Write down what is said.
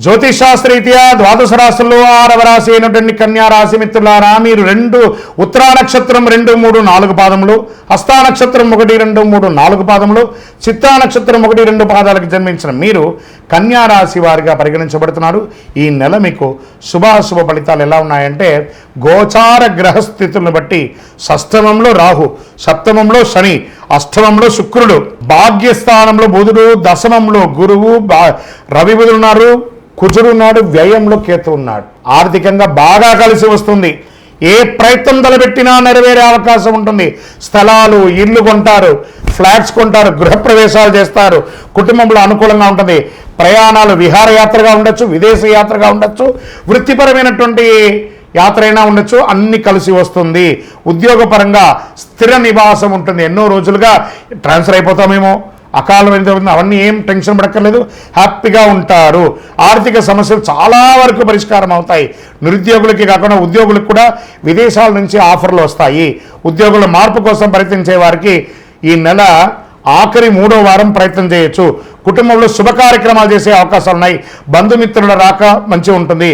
జ్యోతిషాస్త్రరీత్యా ద్వాదశ రాశుల్లో 6వ రాశి అయినటువంటి కన్యా రాశి మిత్రులారా, మీరు ఉత్తరా నక్షత్రం 2, 3, 4 పాదములు, హస్తా నక్షత్రం 1, 2, 3, 4 పాదములు, చిత్తా నక్షత్రం 1, 2 పాదాలకు జన్మించిన మీరు కన్యా రాశి వారిగా పరిగణించబడుతున్నారు. ఈ నెల మీకు శుభాశుభ ఫలితాలు ఎలా ఉన్నాయంటే, గోచార గ్రహస్థితులను బట్టి షష్టమంలో రాహు, సప్తమంలో శని, అష్టమంలో శుక్రుడు, భాగ్యస్థానంలో బుధుడు, దశమంలో గురువు, రవి బుధుడు ఉన్నారు, కుజుడు ఉన్నాడు, వ్యయంలో కేతు ఉన్నాడు. ఆర్థికంగా బాగా కలిసి వస్తుంది. ఏ ప్రయత్నం తలపెట్టినా నెరవేరే అవకాశం ఉంటుంది. స్థలాలు, ఇల్లు కొంటారు, ఫ్లాట్స్ కొంటారు, గృహప్రవేశాలు చేస్తారు, కుటుంబంలో అనుకూలంగా ఉంటుంది. ప్రయాణాలు విహారయాత్రగా ఉండొచ్చు, విదేశీ యాత్రగా ఉండొచ్చు, వృత్తిపరమైనటువంటి యాత్ర అయినా ఉండొచ్చు, అన్ని కలిసి వస్తుంది. ఉద్యోగపరంగా స్థిర నివాసం ఉంటుంది. ఎన్నో రోజులుగా ట్రాన్స్ఫర్ అయిపోతామేమో, అకాలం ఎంత అవన్నీ ఏం టెన్షన్ పడక్కర్లేదు, హ్యాపీగా ఉంటారు. ఆర్థిక సమస్యలు చాలా వరకు పరిష్కారం అవుతాయి. నిరుద్యోగులకి కాకుండా ఉద్యోగులకు కూడా విదేశాల నుంచి ఆఫర్లు వస్తాయి. ఉద్యోగుల మార్పు కోసం ప్రయత్నించే వారికి ఈ నెల ఆఖరి 3వ వారం ప్రయత్నం చేయొచ్చు. కుటుంబంలో శుభ కార్యక్రమాలు చేసే అవకాశాలు ఉన్నాయి. బంధుమిత్రుల రాక మంచిగా ఉంటుంది.